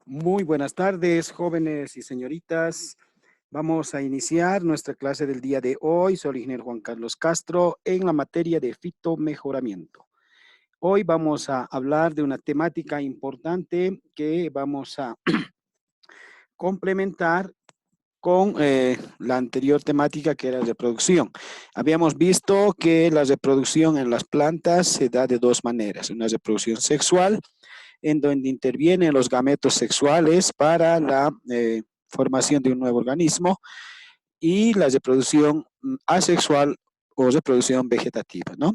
Muy buenas tardes, jóvenes y señoritas. Vamos a iniciar nuestra clase del día de hoy. Soy el ingeniero Juan Carlos Castro en la materia de fitomejoramiento. Hoy vamos a hablar de una temática importante que vamos a complementar con la anterior temática que era reproducción. Habíamos visto que la reproducción en las plantas se da de dos maneras. Una reproducción sexual en donde intervienen los gametos sexuales para la formación de un nuevo organismo y la reproducción asexual o reproducción vegetativa, ¿no?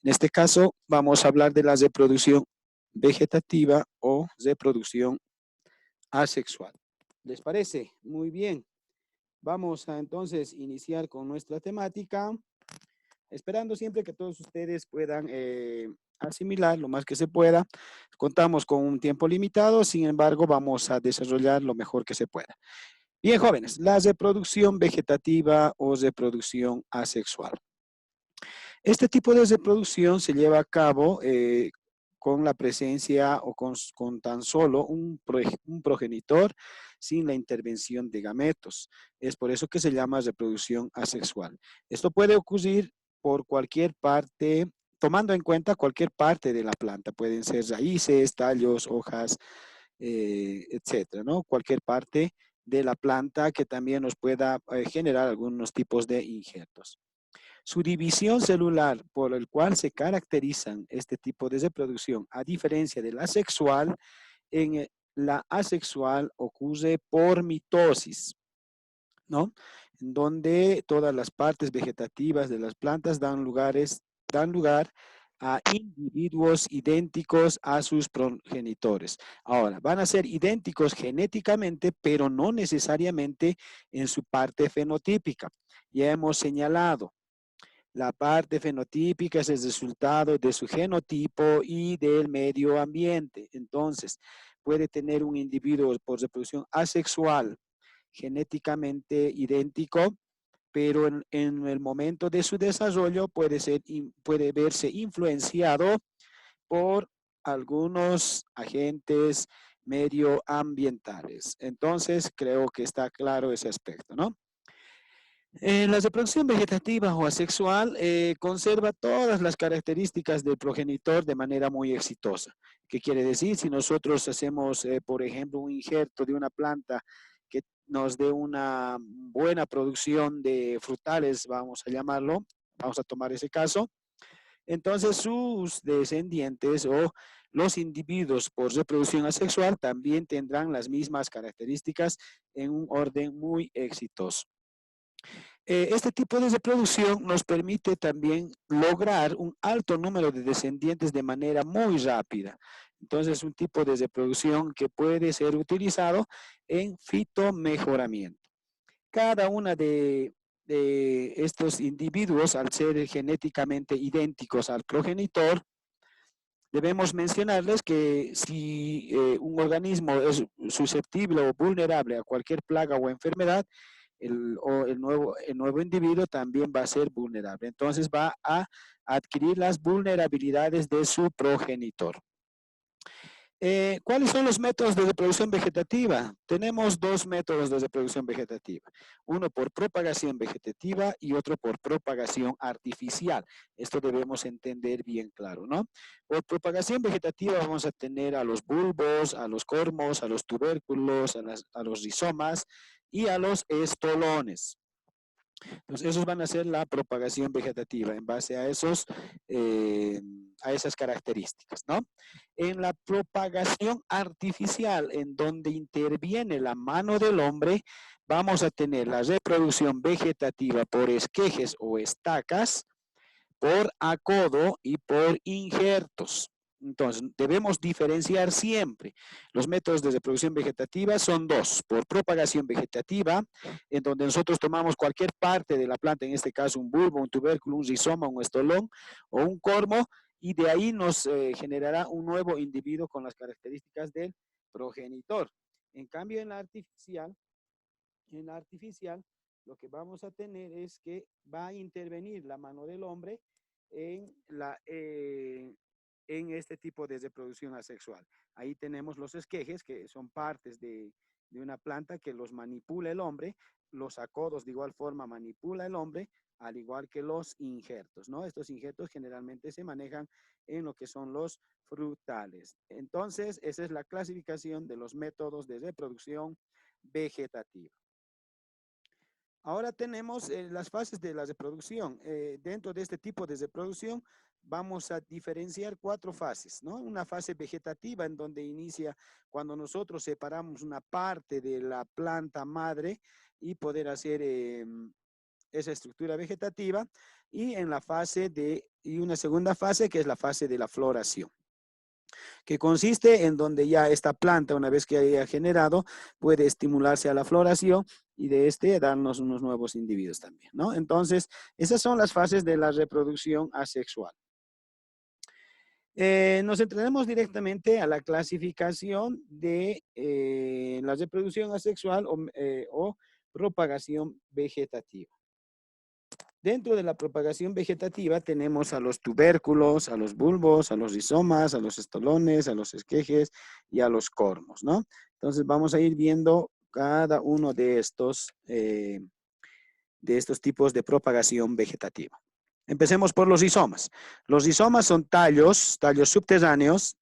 En este caso vamos a hablar de la reproducción vegetativa o reproducción asexual. ¿Les parece? Muy bien. Vamos a entonces iniciar con nuestra temática, esperando siempre que todos ustedes puedan asimilar lo más que se pueda. Contamos con un tiempo limitado, sin embargo, vamos a desarrollar lo mejor que se pueda. Bien, jóvenes, la reproducción vegetativa o reproducción asexual. Este tipo de reproducción se lleva a cabo con la presencia o con tan solo un progenitor sin la intervención de gametos. Es por eso que se llama reproducción asexual. Esto puede ocurrir por cualquier parte, tomando en cuenta cualquier parte de la planta. Pueden ser raíces, tallos, hojas, etcétera, ¿no? Cualquier parte de la planta que también nos pueda generar algunos tipos de injertos. Su división celular por el cual se caracterizan este tipo de reproducción, a diferencia de la sexual, en la asexual ocurre por mitosis, ¿no? En donde todas las partes vegetativas de las plantas dan lugar a individuos idénticos a sus progenitores. Ahora, van a ser idénticos genéticamente, pero no necesariamente en su parte fenotípica. Ya hemos señalado, la parte fenotípica es el resultado de su genotipo y del medio ambiente. Entonces, puede tener un individuo por reproducción asexual genéticamente idéntico, pero en el momento de su desarrollo puede verse influenciado por algunos agentes medioambientales. Entonces, creo que está claro ese aspecto, ¿no? La reproducción vegetativa o asexual conserva todas las características del progenitor de manera muy exitosa. ¿Qué quiere decir? Si nosotros hacemos, por ejemplo, un injerto de una planta que nos dé una buena producción de frutales, vamos a llamarlo, vamos a tomar ese caso, entonces sus descendientes o los individuos por reproducción asexual también tendrán las mismas características en un orden muy exitoso. Este tipo de reproducción nos permite también lograr un alto número de descendientes de manera muy rápida. Entonces, es un tipo de reproducción que puede ser utilizado en fitomejoramiento. Cada una de estos individuos, al ser genéticamente idénticos al progenitor, debemos mencionarles que si un organismo es susceptible o vulnerable a cualquier plaga o enfermedad, el nuevo individuo también va a ser vulnerable. Entonces va a adquirir las vulnerabilidades de su progenitor. ¿Cuáles son los métodos de reproducción vegetativa? Tenemos dos métodos de reproducción vegetativa. Uno por propagación vegetativa y otro por propagación artificial. Esto debemos entender bien claro, ¿no? Por propagación vegetativa vamos a tener a los bulbos, a los cormos, a los tubérculos, a los rizomas y a los estolones. Entonces, esos van a ser la propagación vegetativa en base a esas características, ¿no? En la propagación artificial, en donde interviene la mano del hombre, vamos a tener la reproducción vegetativa por esquejes o estacas, por acodo y por injertos. Entonces, debemos diferenciar siempre. Los métodos de reproducción vegetativa son dos. Por propagación vegetativa, en donde nosotros tomamos cualquier parte de la planta, en este caso un bulbo, un tubérculo, un rizoma, un estolón o un cormo, y de ahí nos generará un nuevo individuo con las características del progenitor. En cambio, en la artificial, lo que vamos a tener es que va a intervenir la mano del hombre en en este tipo de reproducción asexual. Ahí tenemos los esquejes, que son partes de una planta que los manipula el hombre, los acodos de igual forma manipula el hombre, al igual que los injertos, ¿no? Estos injertos generalmente se manejan en lo que son los frutales. Entonces, esa es la clasificación de los métodos de reproducción vegetativa. Ahora tenemos las fases de la reproducción. Dentro de este tipo de reproducción vamos a diferenciar 4 fases, ¿no? Una fase vegetativa en donde inicia cuando nosotros separamos una parte de la planta madre y poder hacer esa estructura vegetativa, y en la fase y una segunda fase que es la fase de la floración, que consiste en donde ya esta planta, una vez que haya generado, puede estimularse a la floración y de darnos unos nuevos individuos también, ¿no? Entonces, esas son las fases de la reproducción asexual. Nos entraremos directamente a la clasificación de la reproducción asexual o propagación vegetativa. Dentro de la propagación vegetativa tenemos a los tubérculos, a los bulbos, a los rizomas, a los estolones, a los esquejes y a los cormos, ¿no? Entonces vamos a ir viendo cada uno de estos tipos de propagación vegetativa. Empecemos por los rizomas. Los rizomas son tallos subterráneos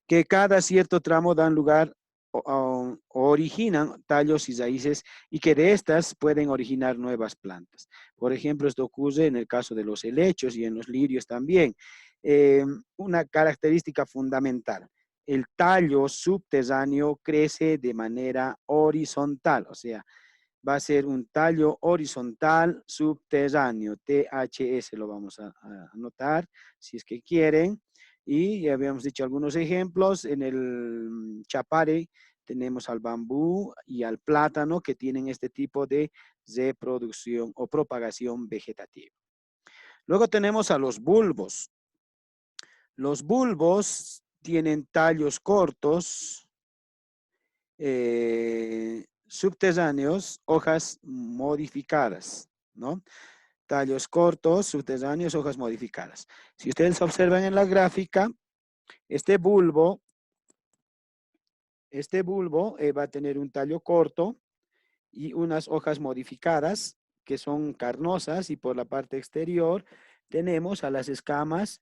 que cada cierto tramo dan lugar o originan tallos y raíces, y que de estas pueden originar nuevas plantas. Por ejemplo, esto ocurre en el caso de los helechos y en los lirios también. Una característica fundamental: el tallo subterráneo crece de manera horizontal, o sea, va a ser un tallo horizontal subterráneo, THS lo vamos a anotar si es que quieren. Y ya habíamos dicho algunos ejemplos. En el chapare tenemos al bambú y al plátano, que tienen este tipo de reproducción o propagación vegetativa. Luego tenemos a los bulbos. Los bulbos tienen tallos cortos, subterráneos, hojas modificadas, ¿no? Tallos cortos, subterráneos, hojas modificadas. Si ustedes observan en la gráfica, este bulbo va a tener un tallo corto y unas hojas modificadas que son carnosas, y por la parte exterior tenemos a las escamas,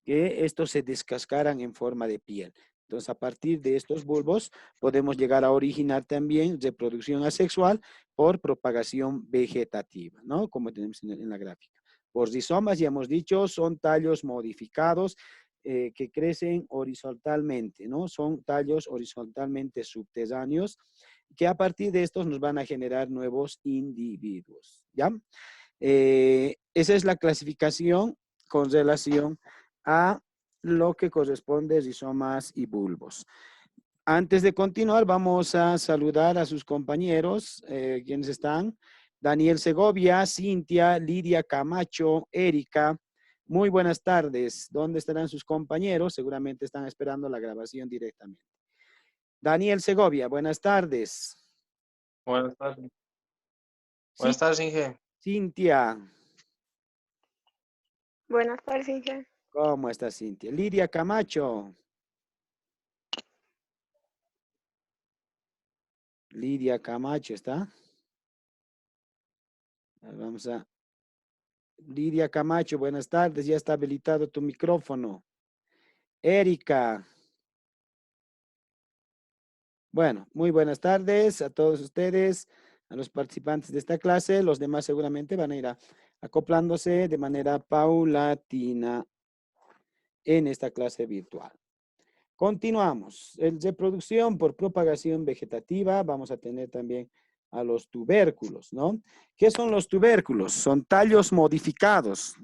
que estos se descascaran en forma de piel. Entonces, a partir de estos bulbos podemos llegar a originar también reproducción asexual por propagación vegetativa, ¿no? Como tenemos en la gráfica. Por rizomas, ya hemos dicho, son tallos modificados que crecen horizontalmente, ¿no? Son tallos horizontalmente subterráneos, que a partir de estos nos van a generar nuevos individuos, ¿ya? Esa es la clasificación con relación a lo que corresponde a rizomas y bulbos. Antes de continuar, vamos a saludar a sus compañeros, quienes están: Daniel Segovia, Cintia, Lidia Camacho, Erika. Muy buenas tardes. ¿Dónde estarán sus compañeros? Seguramente están esperando la grabación directamente. Daniel Segovia, buenas tardes. Buenas tardes. Sí, Buenas tardes, Inge. Cintia. Buenas tardes, Inge. ¿Cómo está Cintia? Lidia Camacho. Lidia Camacho, ¿está? Vamos a... Lidia Camacho, buenas tardes. Ya está habilitado tu micrófono. Erika. Bueno, muy buenas tardes a todos ustedes, a los participantes de esta clase. Los demás seguramente van a ir acoplándose de manera paulatina en esta clase virtual. Continuamos. En reproducción por propagación vegetativa vamos a tener también a los tubérculos, ¿no? ¿Qué son los tubérculos? Son tallos modificados.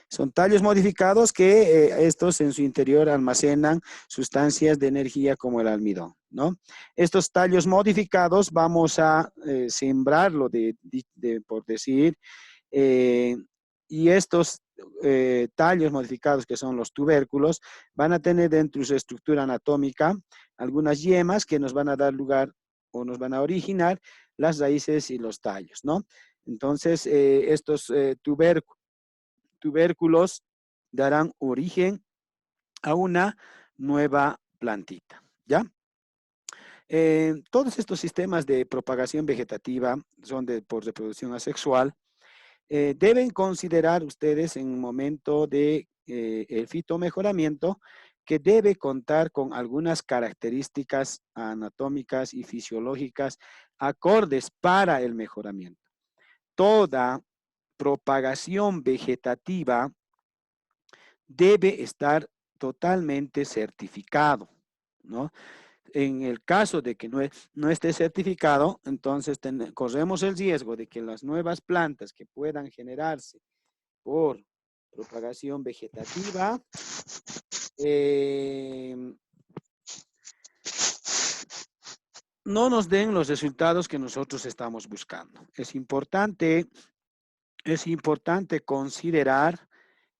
Son tallos modificados que estos en su interior almacenan sustancias de energía como el almidón, ¿no? Estos tallos modificados vamos a sembrarlo, por decir, y estos tallos modificados, que son los tubérculos, van a tener dentro de su estructura anatómica algunas yemas que nos van a dar lugar o nos van a originar las raíces y los tallos, ¿no? Entonces, estos tubérculos darán origen a una nueva plantita, ¿ya? Todos estos sistemas de propagación vegetativa son por reproducción asexual. Deben considerar ustedes en un momento de el fitomejoramiento que debe contar con algunas características anatómicas y fisiológicas acordes para el mejoramiento. Toda propagación vegetativa debe estar totalmente certificado, ¿no? En el caso de que no esté certificado, entonces corremos el riesgo de que las nuevas plantas que puedan generarse por propagación vegetativa no nos den los resultados que nosotros estamos buscando. Es importante considerar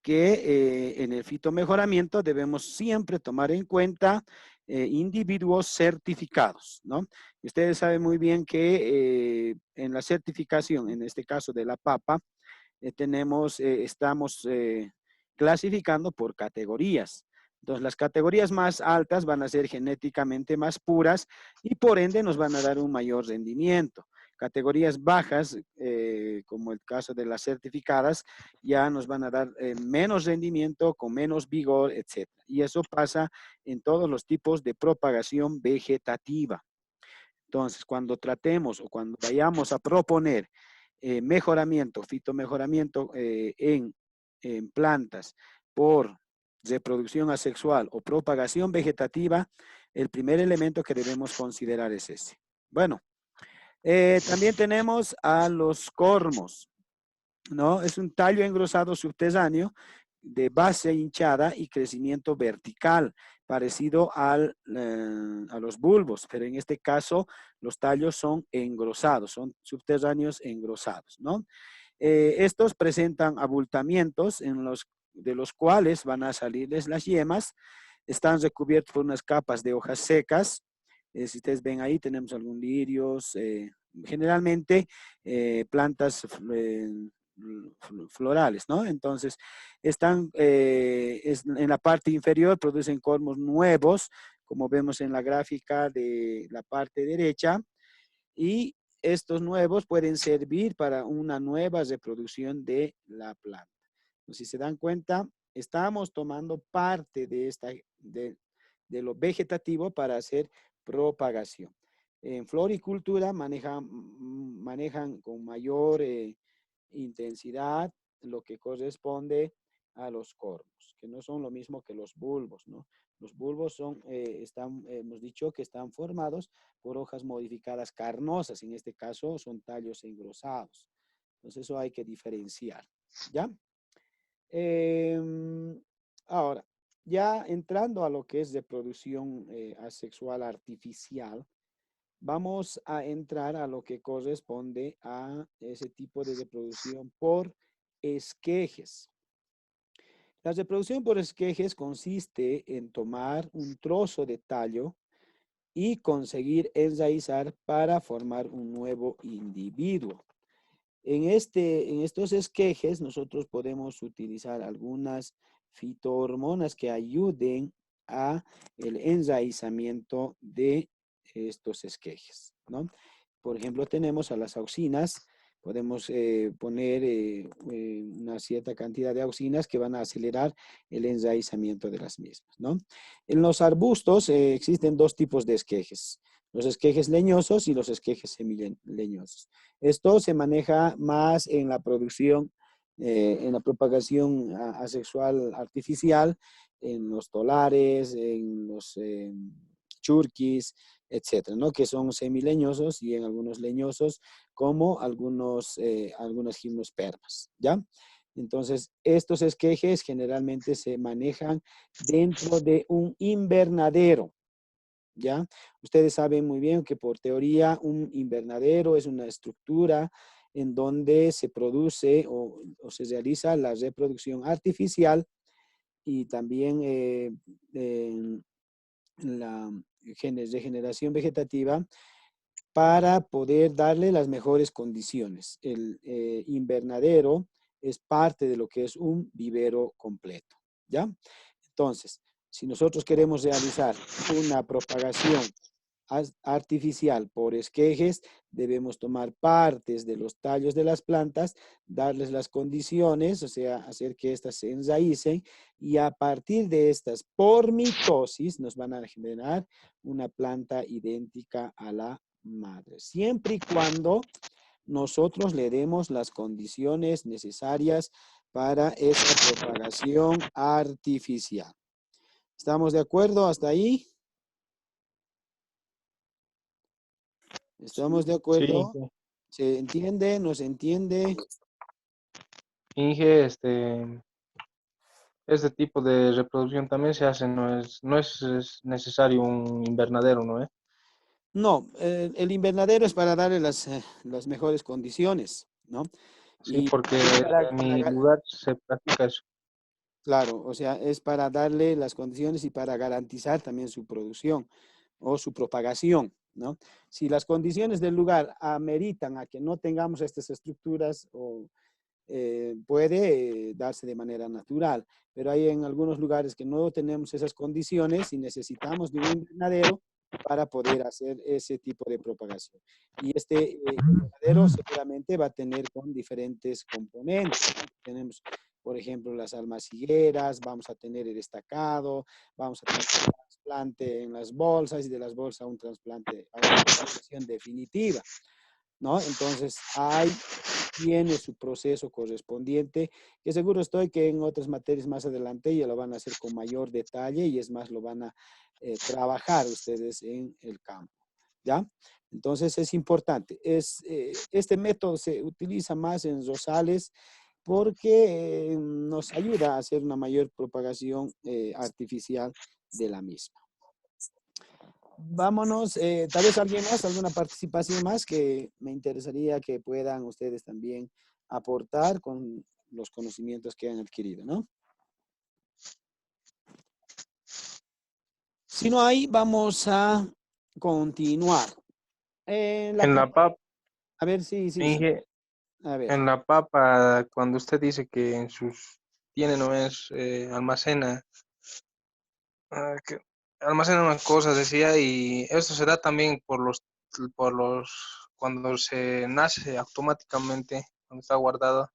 que en el fitomejoramiento debemos siempre tomar en cuenta individuos certificados, ¿no? Ustedes saben muy bien que en la certificación, en este caso de la papa, estamos clasificando por categorías. Entonces, las categorías más altas van a ser genéticamente más puras y por ende nos van a dar un mayor rendimiento. Categorías bajas, como el caso de las certificadas, ya nos van a dar menos rendimiento, con menos vigor, etc. Y eso pasa en todos los tipos de propagación vegetativa. Entonces, cuando tratemos o cuando vayamos a proponer mejoramiento, fitomejoramiento en plantas por reproducción asexual o propagación vegetativa, el primer elemento que debemos considerar es ese. Bueno, también tenemos a los cormos, ¿no? Es un tallo engrosado subterráneo de base hinchada y crecimiento vertical, parecido a los bulbos, pero en este caso los tallos son engrosados, son subterráneos engrosados, ¿no? Estos presentan abultamientos de los cuales van a salirles las yemas, están recubiertos por unas capas de hojas secas. Si ustedes ven ahí, tenemos algunos lirios, generalmente plantas florales, ¿no? Entonces, en la parte inferior producen cormos nuevos, como vemos en la gráfica de la parte derecha, y estos nuevos pueden servir para una nueva reproducción de la planta. Entonces, si se dan cuenta, estamos tomando parte de lo vegetativo para hacer propagación. En floricultura manejan con mayor intensidad lo que corresponde a los cormos, que no son lo mismo que los bulbos, ¿no? Los bulbos hemos dicho que están formados por hojas modificadas carnosas, en este caso son tallos engrosados. Entonces eso hay que diferenciar, ¿ya? Ahora, ya entrando a lo que es reproducción asexual artificial, vamos a entrar a lo que corresponde a ese tipo de reproducción por esquejes. La reproducción por esquejes consiste en tomar un trozo de tallo y conseguir enraizar para formar un nuevo individuo. En estos esquejes nosotros podemos utilizar algunas fitohormonas que ayuden a el enraizamiento de estos esquejes, ¿no? Por ejemplo, tenemos a las auxinas, podemos poner una cierta cantidad de auxinas que van a acelerar el enraizamiento de las mismas, ¿no? En los arbustos existen dos tipos de esquejes, los esquejes leñosos y los esquejes semileñosos. Esto se maneja más en la producción, en la propagación asexual artificial, en los tolares, en los churquis, etcétera, ¿no? Que son semileñosos y en algunos leñosos, como algunas gimnospermas, ¿ya? Entonces, estos esquejes generalmente se manejan dentro de un invernadero, ¿ya? Ustedes saben muy bien que por teoría un invernadero es una estructura en donde se produce o se realiza la reproducción artificial y también la regeneración vegetativa para poder darle las mejores condiciones. El invernadero es parte de lo que es un vivero completo, ¿ya? Entonces, Si nosotros queremos realizar una propagación artificial por esquejes, debemos tomar partes de los tallos de las plantas, darles las condiciones, o sea, hacer que éstas se enraícen y a partir de estas, por mitosis, nos van a generar una planta idéntica a la madre, siempre y cuando nosotros le demos las condiciones necesarias para esa propagación artificial. ¿Estamos de acuerdo hasta ahí? ¿Estamos de Sí, acuerdo? ¿Se entiende? ¿No se entiende? Inge, este tipo de reproducción también se hace, no es necesario un invernadero, ¿no? No, el invernadero es para darle las mejores condiciones, ¿no? Sí, Y porque es en mi lugar se practica eso. claro, o sea, es para darle las condiciones y para garantizar también su producción o su propagación, ¿no? Si las condiciones del lugar ameritan a que no tengamos estas estructuras o puede darse de manera natural, pero hay en algunos lugares que no tenemos esas condiciones y necesitamos de un invernadero para poder hacer ese tipo de propagación. Y este invernadero seguramente va a tener con diferentes componentes, ¿no? Tenemos, por ejemplo, las almacigueras, vamos a tener el estacado, vamos a tener un trasplante en las bolsas y de las bolsas un trasplante a una propagación definitiva, ¿no? Entonces, tiene su proceso correspondiente, que seguro estoy que en otras materias más adelante ya lo van a hacer con mayor detalle y es más, lo van a trabajar ustedes en el campo, ¿ya? Entonces es importante. Este método se utiliza más en rosales porque nos ayuda a hacer una mayor propagación artificial de la misma. Vámonos, tal vez alguien más, alguna participación más que me interesaría que puedan ustedes también aportar con los conocimientos que han adquirido, ¿no? Si no hay, vamos a continuar. En la papa, A ver, sí, sí, sí. Inge, A ver, en la papa, cuando usted dice que en sus, tiene, no es, almacena, que almacena unas cosas, decía, y esto se da también cuando se nace automáticamente, cuando está guardado,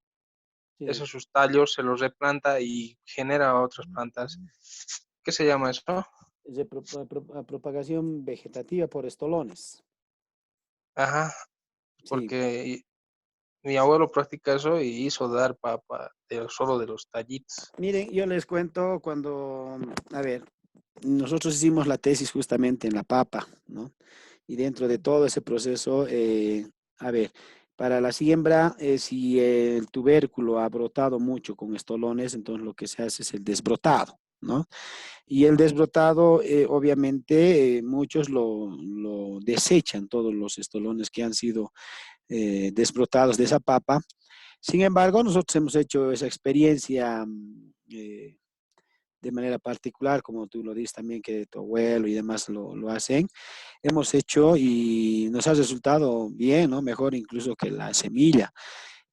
sí, esos sus tallos se los replanta y genera otras plantas. ¿Qué se llama eso? es de propagación vegetativa por estolones. Ajá, Sí, porque mi abuelo practica eso y hizo dar papa solo de los tallitos. miren, yo les cuento cuando, a ver, nosotros hicimos la tesis justamente en la papa, ¿no? Y dentro de todo ese proceso, a ver, para la siembra, si el tubérculo ha brotado mucho con estolones, entonces lo que se hace es el desbrotado, ¿no? Y el desbrotado, obviamente, muchos lo desechan, todos los estolones que han sido desbrotados de esa papa. Sin embargo, nosotros hemos hecho esa experiencia de manera particular, como tú lo dices también, que tu abuelo y demás lo hacen. Hemos hecho y nos ha resultado bien, ¿no? Mejor incluso que la semilla.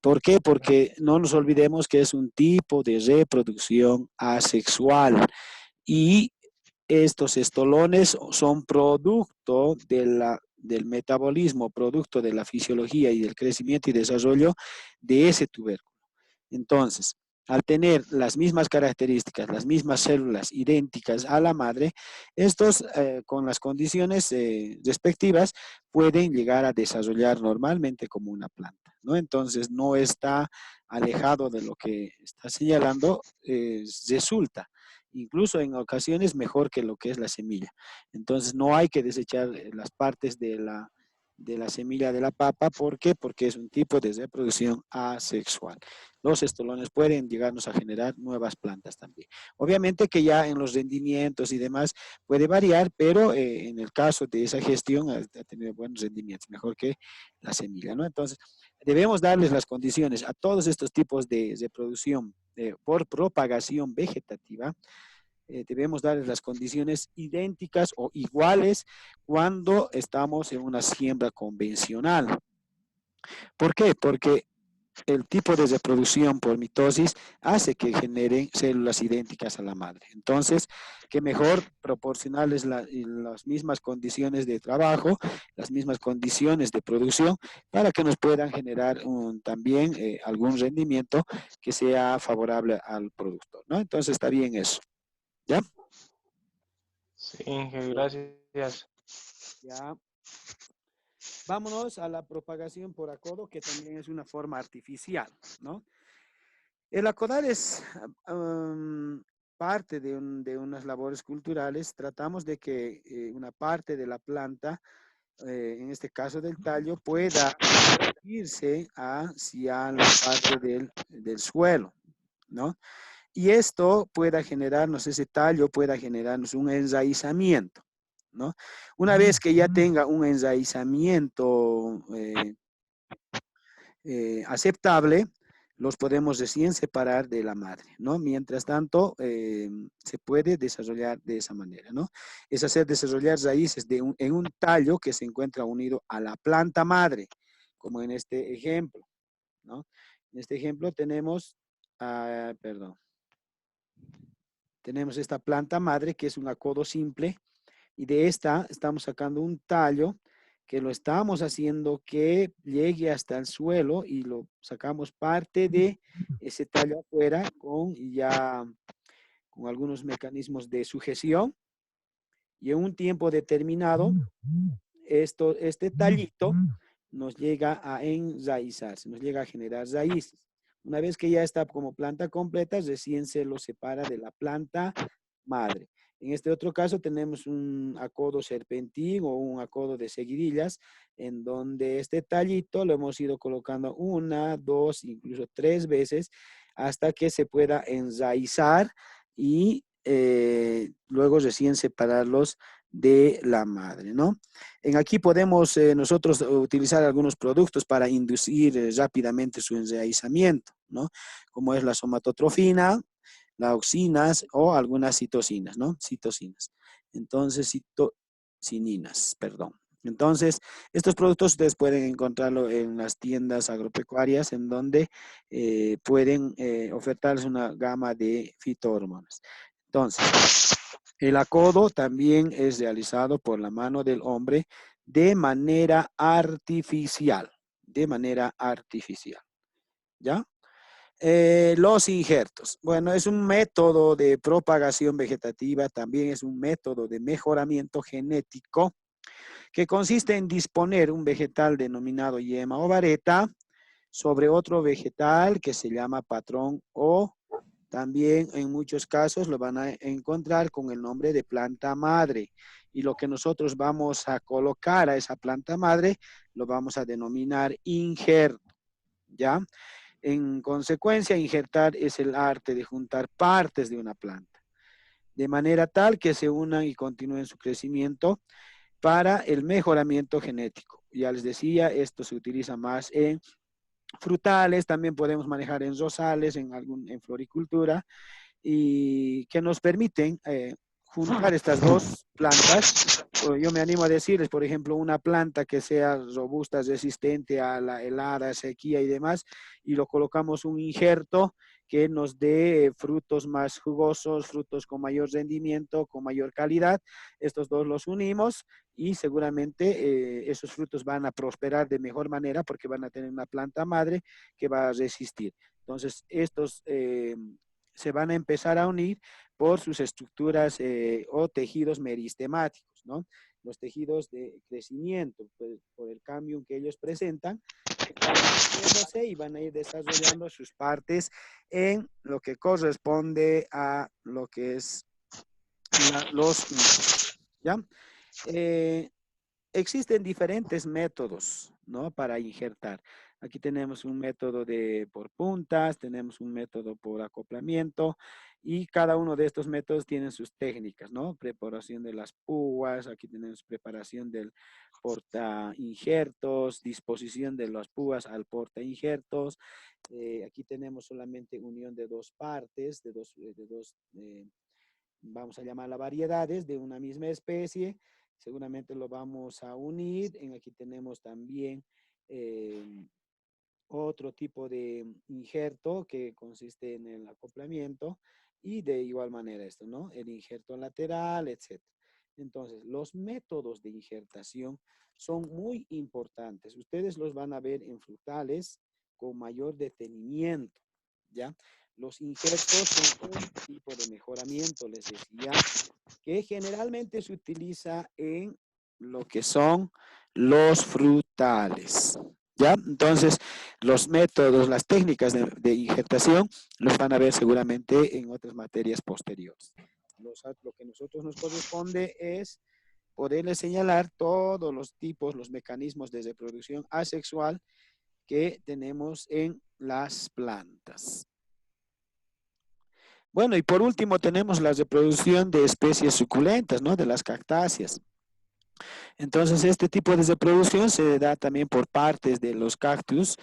¿Por qué? Porque no nos olvidemos que es un tipo de reproducción asexual y estos estolones son producto del metabolismo, producto de la fisiología y del crecimiento y desarrollo de ese tubérculo. Entonces, al tener las mismas características, las mismas células idénticas a la madre, estos con las condiciones respectivas pueden llegar a desarrollar normalmente como una planta, ¿no? Entonces, no está alejado de lo que está señalando, resulta incluso en ocasiones mejor que lo que es la semilla. Entonces, no hay que desechar las partes de la semilla de la papa. ¿Por qué? Porque es un tipo de reproducción asexual. Los estolones pueden llegarnos a generar nuevas plantas también. Obviamente que ya en los rendimientos y demás puede variar, pero en el caso de esa gestión ha tenido buenos rendimientos, mejor que la semilla, ¿no? Entonces, debemos darles las condiciones a todos estos tipos de reproducción por propagación vegetativa, debemos darles las condiciones idénticas o iguales cuando estamos en una siembra convencional. ¿Por qué? Porque el tipo de reproducción por mitosis hace que generen células idénticas a la madre. Entonces, qué mejor proporcionarles las mismas condiciones de trabajo, las mismas condiciones de producción, para que nos puedan generar también algún rendimiento que sea favorable al productor, ¿no? Entonces, está bien eso, ¿ya? Sí, Inge, gracias. Ya. Vámonos a la propagación por acodo, que también es una forma artificial, ¿no? El acodar es parte de unas labores culturales. Tratamos de que una parte de la planta, en este caso del tallo, pueda irse hacia la parte del suelo, ¿no? Y esto pueda generarnos, ese tallo pueda generarnos un enraizamiento, ¿no? Una vez que ya tenga un enraizamiento aceptable, los podemos recién separar de la madre, ¿no? Mientras tanto, se puede desarrollar de esa manera, ¿no? Es hacer desarrollar raíces en un tallo que se encuentra unido a la planta madre, como en este ejemplo, ¿no? En este ejemplo tenemos, perdón, tenemos esta planta madre que es un acodo simple, y de esta estamos sacando un tallo que lo estamos haciendo que llegue hasta el suelo, y lo sacamos parte de ese tallo afuera con algunos mecanismos de sujeción, y en un tiempo determinado este tallito nos llega a enraizarse, nos llega a generar raíces. Una vez que ya está como planta completa, recién se lo separa de la planta madre. En este otro caso tenemos un acodo serpentín o un acodo de seguidillas, en donde este tallito lo hemos ido colocando una, dos, incluso tres veces, hasta que se pueda enraizar, y luego recién separarlos de la madre, ¿no? En aquí podemos nosotros utilizar algunos productos para inducir rápidamente su enraizamiento, ¿no? Como es la somatotrofina, las auxinas o algunas citocinas, ¿no? Citocinas. Entonces, citocininas, perdón. Entonces, estos productos ustedes pueden encontrarlo en las tiendas agropecuarias, en donde pueden ofertarles una gama de fitohormonas. Entonces, el acodo también es realizado por la mano del hombre de manera artificial, ¿ya? Los injertos. Bueno, es un método de propagación vegetativa, también es un método de mejoramiento genético, que consiste en disponer un vegetal denominado yema o vareta sobre otro vegetal que se llama patrón, o también en muchos casos lo van a encontrar con el nombre de planta madre. Y lo que nosotros vamos a colocar a esa planta madre lo vamos a denominar injerto, ¿ya? En consecuencia, injertar es el arte de juntar partes de una planta, de manera tal que se unan y continúen su crecimiento para el mejoramiento genético. Ya les decía, esto se utiliza más en frutales, también podemos manejar en rosales, en floricultura, y que nos permiten juntar estas dos plantas. Yo me animo a decirles, por ejemplo, una planta que sea robusta, resistente a la helada, sequía y demás, y lo colocamos un injerto que nos dé frutos más jugosos, frutos con mayor rendimiento, con mayor calidad. Estos dos los unimos y seguramente esos frutos van a prosperar de mejor manera, porque van a tener una planta madre que va a resistir. Entonces, estos se van a empezar a unir por sus estructuras o tejidos meristemáticos, ¿no? Los tejidos de crecimiento, pues, por el cambio que ellos presentan, van a ir uniéndose y van a ir desarrollando sus partes en lo que corresponde a lo que es los injertos, ¿ya? Eh, Existen diferentes métodos, ¿no? Para injertar. Aquí tenemos un método por puntas, tenemos un método por acoplamiento, y cada uno de estos métodos tienen sus técnicas, ¿no? Preparación de las púas, aquí tenemos preparación del porta injertos, disposición de las púas al porta injertos. Aquí tenemos solamente unión de dos partes, vamos a llamarla variedades de una misma especie. Seguramente lo vamos a unir. Aquí tenemos también otro tipo de injerto que consiste en el acoplamiento y de igual manera esto, ¿no? El injerto lateral, etc. Entonces, los métodos de injertación son muy importantes. Ustedes los van a ver en frutales con mayor detenimiento, ¿ya? Los injertos son un tipo de mejoramiento, les decía, que generalmente se utiliza en lo que son los frutales. ¿Ya? Entonces, los métodos, las técnicas de injertación los van a ver seguramente en otras materias posteriores. Lo que a nosotros nos corresponde es poderles señalar todos los tipos, los mecanismos de reproducción asexual que tenemos en las plantas. Bueno, y por último tenemos la reproducción de especies suculentas, ¿no? De las cactáceas. Entonces, este tipo de reproducción se da también por partes de los cactus,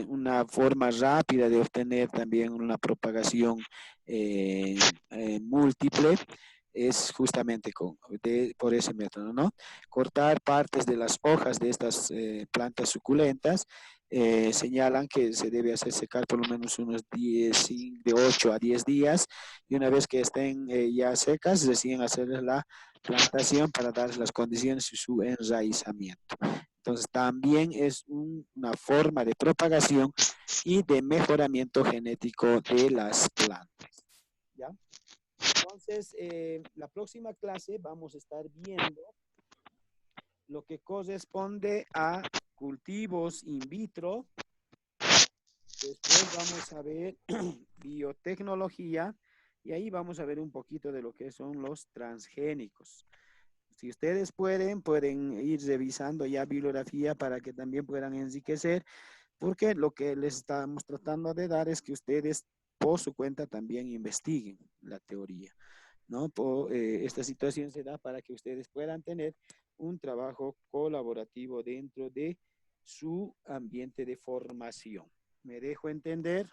una forma rápida de obtener también una propagación múltiple es justamente por ese método, ¿no? Cortar partes de las hojas de estas plantas suculentas señalan que se debe hacer secar por lo menos unos 10, de 8 a 10 días y una vez que estén ya secas, deciden hacer la plantación para dar las condiciones y su enraizamiento. Entonces también es una forma de propagación y de mejoramiento genético de las plantas. ¿Ya? Entonces, la próxima clase vamos a estar viendo lo que corresponde a cultivos in vitro. Después vamos a ver biotecnología y ahí vamos a ver un poquito de lo que son los transgénicos. Si ustedes pueden ir revisando ya bibliografía para que también puedan enriquecer, porque lo que les estamos tratando de dar es que ustedes por su cuenta también investiguen la teoría, ¿no? Esta situación se da para que ustedes puedan tener un trabajo colaborativo dentro de su ambiente de formación. ¿Me dejo entender?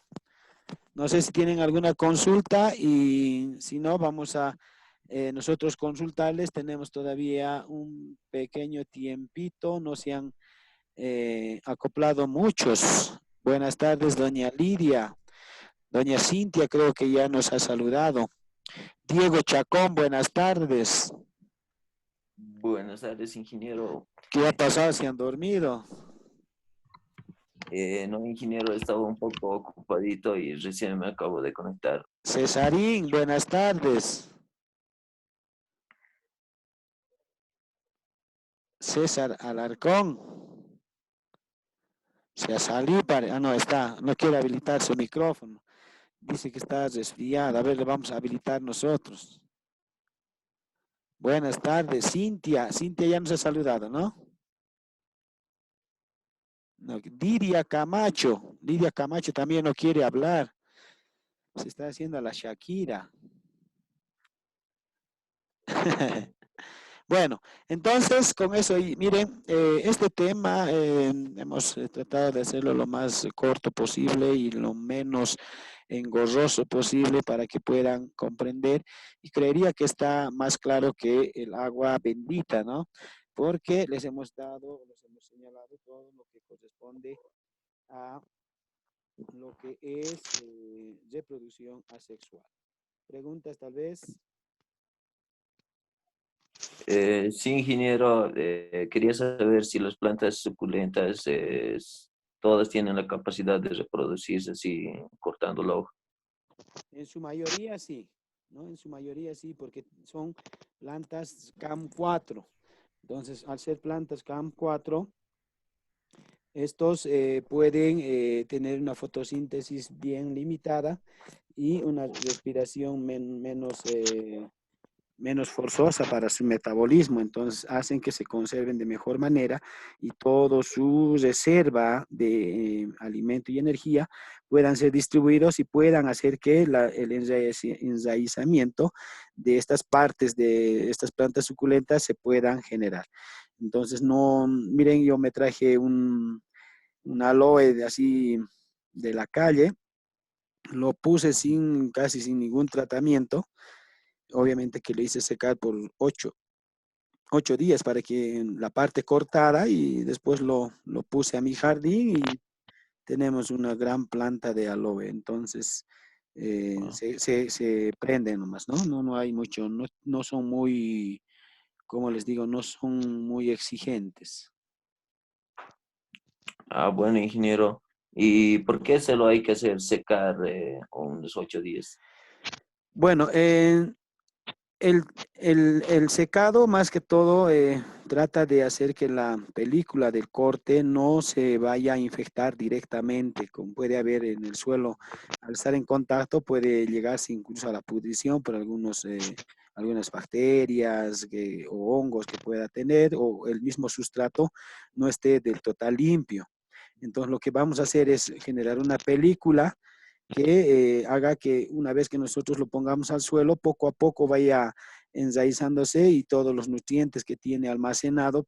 No sé si tienen alguna consulta y si no, vamos a nosotros consultarles. Tenemos todavía un pequeño tiempito, no se han acoplado muchos. Buenas tardes, doña Lidia. Doña Cintia creo que ya nos ha saludado. Diego Chacón, buenas tardes. Buenas tardes, ingeniero. ¿Qué ha pasado? ¿Se han dormido? No, ingeniero, estaba un poco ocupadito y recién me acabo de conectar. Cesarín, buenas tardes. César Alarcón. Se ha salido, no está, no quiere habilitar su micrófono. Dice que está resfriado. A ver, le vamos a habilitar nosotros. Buenas tardes, Cintia. Cintia ya nos ha saludado, ¿no? No, Lidia Camacho. Lidia Camacho también no quiere hablar. Se está haciendo la Shakira. Bueno, entonces con eso, miren, este tema hemos tratado de hacerlo lo más corto posible y lo menos engorroso posible para que puedan comprender y creería que está más claro que el agua bendita, ¿no? Porque les hemos señalado todo lo que corresponde a lo que es reproducción asexual. ¿Preguntas tal vez? Sí, ingeniero, quería saber si las plantas suculentas todas tienen la capacidad de reproducirse así cortando la hoja. En su mayoría sí, ¿no? En su mayoría sí, porque son plantas CAM4. Entonces, al ser plantas CAM4, estos pueden tener una fotosíntesis bien limitada y una respiración menos forzosa para su metabolismo, entonces hacen que se conserven de mejor manera y todo su reserva de alimento y energía puedan ser distribuidos y puedan hacer que el enraizamiento de estas partes de estas plantas suculentas se puedan generar. Entonces, no, miren, yo me traje un aloe así de la calle, lo puse casi sin ningún tratamiento. Obviamente que lo hice secar por 8 días para que la parte cortada y después lo puse a mi jardín y tenemos una gran planta de aloe, entonces Ah, se prende nomás, ¿no? No hay mucho, no son muy, como les digo, no son muy exigentes. bueno, ingeniero. ¿Y por qué se lo hay que hacer secar unos 8 días? Bueno, el, el secado más que todo trata de hacer que la película del corte no se vaya a infectar directamente, como puede haber en el suelo. Al estar en contacto puede llegarse incluso a la pudrición por algunas bacterias o hongos que pueda tener, o el mismo sustrato no esté del total limpio. Entonces lo que vamos a hacer es generar una película que haga que una vez que nosotros lo pongamos al suelo, poco a poco vaya enraizándose y todos los nutrientes que tiene almacenado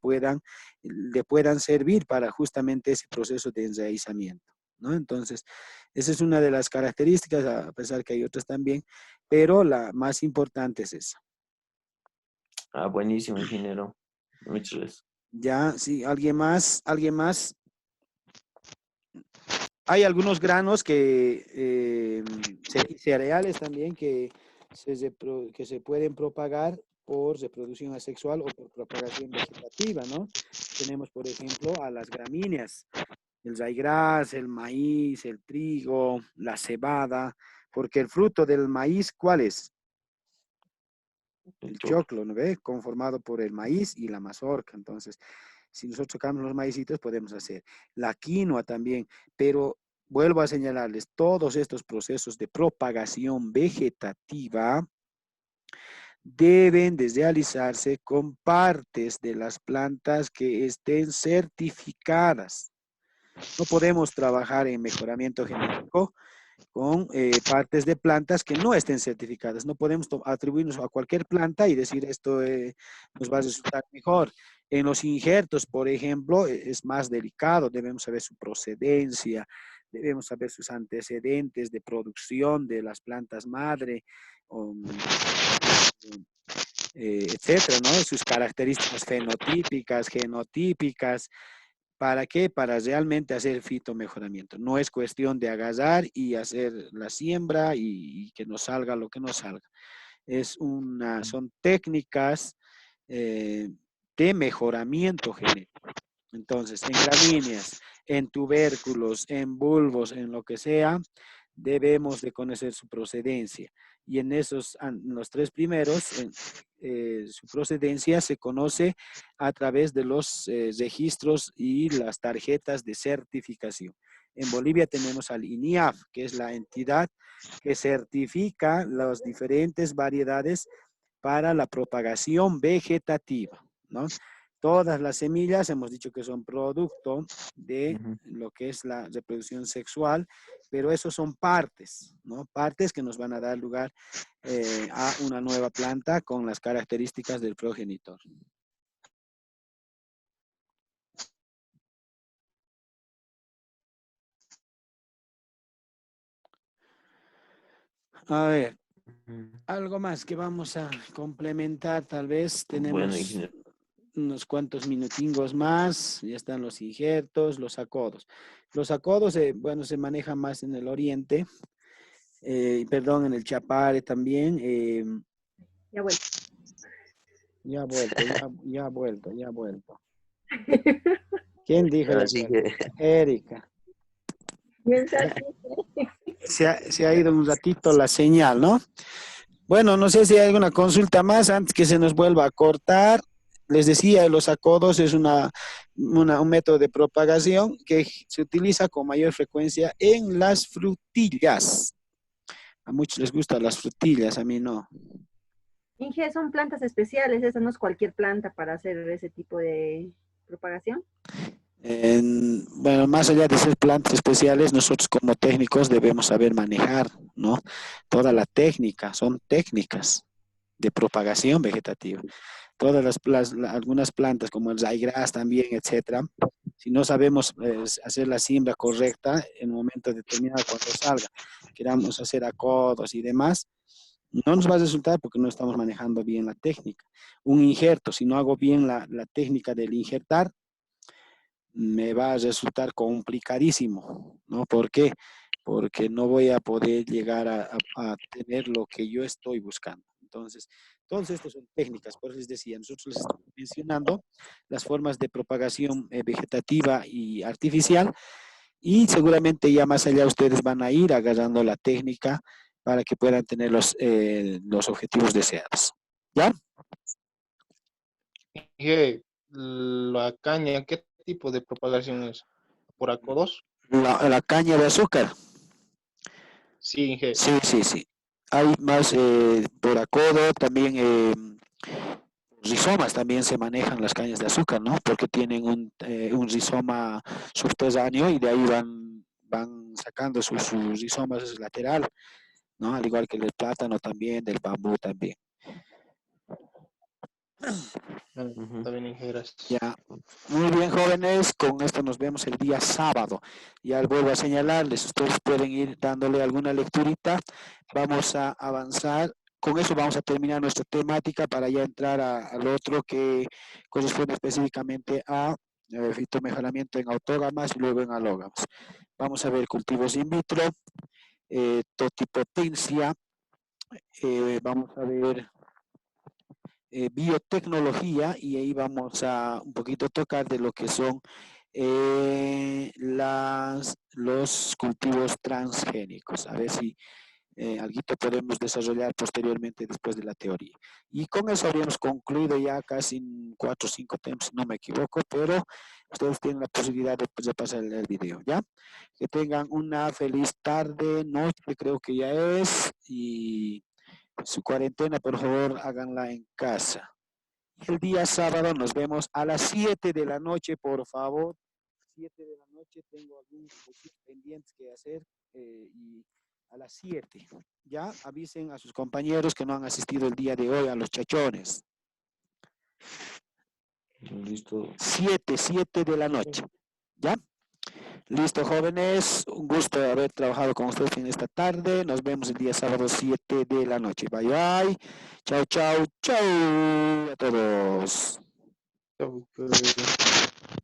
le puedan servir para justamente ese proceso de enraizamiento, ¿no? Entonces, esa es una de las características, a pesar que hay otras también, pero la más importante es esa. Buenísimo, ingeniero. Muchas gracias. Ya, sí, alguien más. Hay algunos granos y cereales también que se pueden propagar por reproducción asexual o por propagación vegetativa, ¿no? Tenemos, por ejemplo, a las gramíneas, el raigrás, el maíz, el trigo, la cebada, porque el fruto del maíz, ¿cuál es? El El choclo. choclo, ¿no ve? Conformado por el maíz y la mazorca. Entonces, si nosotros tocamos los maicitos, podemos hacer la quinoa también, pero vuelvo a señalarles, todos estos procesos de propagación vegetativa deben de realizarse con partes de las plantas que estén certificadas. No podemos trabajar en mejoramiento genético con partes de plantas que no estén certificadas. No podemos atribuirnos a cualquier planta y decir esto nos va a resultar mejor. En los injertos, por ejemplo, es más delicado. Debemos saber su procedencia, debemos saber sus antecedentes de producción de las plantas madre, um, etcétera, ¿no? Sus características fenotípicas, genotípicas. ¿Para qué? Para realmente hacer fitomejoramiento. No es cuestión de agarrar y hacer la siembra y que nos salga lo que nos salga. Son técnicas eh, de mejoramiento genético. Entonces, en gramíneas, en tubérculos, en bulbos, en lo que sea, debemos de conocer su procedencia. Y en los tres primeros, su procedencia se conoce a través de los registros y las tarjetas de certificación. En Bolivia tenemos al INIAF, que es la entidad que certifica las diferentes variedades para la propagación vegetativa, ¿no? Todas las semillas hemos dicho que son producto de Ujú. lo que es la reproducción sexual, pero esos son partes, ¿no? Partes que nos van a dar lugar a una nueva planta con las características del progenitor. A ver, Ujú. algo más que vamos a complementar, tal vez Bueno, tenemos ingeniero. unos cuantos minutingos más, ya están los injertos, los acodos. Los acodos, bueno, se manejan más en el oriente, perdón, en el Chapare también. Ya vuelvo. Ya ha vuelto, ya ha vuelto, ya ha vuelto. ¿Quién dijo ya ha Así vuelto? que, Erika. Mensajito. Se ha ido un ratito la señal, ¿no? Bueno, no sé si hay alguna consulta más antes que se nos vuelva a cortar. Les decía, los acodos es un método de propagación que se utiliza con mayor frecuencia en las frutillas. A muchos les gustan las frutillas, a mí no. Inge, son plantas especiales, esa no es cualquier planta para hacer ese tipo de propagación. Bueno, más allá de ser plantas especiales, nosotros como técnicos debemos saber manejar, ¿no? Toda la técnica, son técnicas de propagación vegetativa. Todas algunas plantas como el ryegrass también, etcétera, si no sabemos hacer la siembra correcta en un momento determinado cuando salga, queramos hacer acodos y demás, no nos va a resultar porque no estamos manejando bien la técnica. Un injerto, si no hago bien la técnica del injertar, me va a resultar complicadísimo, ¿no? ¿Por qué? Porque no voy a poder llegar a tener lo que yo estoy buscando. Entonces, todas estas son técnicas, por eso les decía, nosotros les estamos mencionando las formas de propagación vegetativa y artificial, y seguramente ya más allá ustedes van a ir agarrando la técnica para que puedan tener los objetivos deseados. ¿Ya? Inge, la caña, ¿qué tipo de propagación es? ¿Por ACO2? La caña de azúcar. Sí, Inge. Sí, sí, sí. Hay más por acodo, también rizomas también se manejan las cañas de azúcar, ¿no? Porque tienen un rizoma subterráneo y de ahí van sacando sus rizomas lateral, ¿no? Al igual que el plátano también, del bambú también. Está bien, Inge, gracias. Ya, muy bien, jóvenes, con esto nos vemos el día sábado. Ya vuelvo a señalarles, ustedes pueden ir dándole alguna lecturita. Vamos a avanzar. Con eso vamos a terminar nuestra temática para ya entrar al otro que corresponde específicamente a fitomejoramiento en autógamas y luego en alógamas. Vamos a ver cultivos in vitro, totipotencia, vamos a ver biotecnología, y ahí vamos a un poquito tocar de lo que son los cultivos transgénicos. A ver si algo podemos desarrollar posteriormente después de la teoría. Y con eso habíamos concluido ya casi 4 o 5 temas, si no me equivoco, pero ustedes tienen la posibilidad de pasar el video, ¿ya? Que tengan una feliz tarde, noche, creo que ya es, y su cuarentena, por favor, háganla en casa. El día sábado nos vemos a las 7 de la noche, por favor. 7 de la noche, tengo algunos pendientes que hacer y a las 7. Ya avisen a sus compañeros que no han asistido el día de hoy a los chachones. Listo. 7 de la noche. ¿Ya? Listo, jóvenes. Un gusto haber trabajado con ustedes en esta tarde. Nos vemos el día sábado 7 de la noche. Bye, bye. Chao, chao, chao a todos. Chau, chau.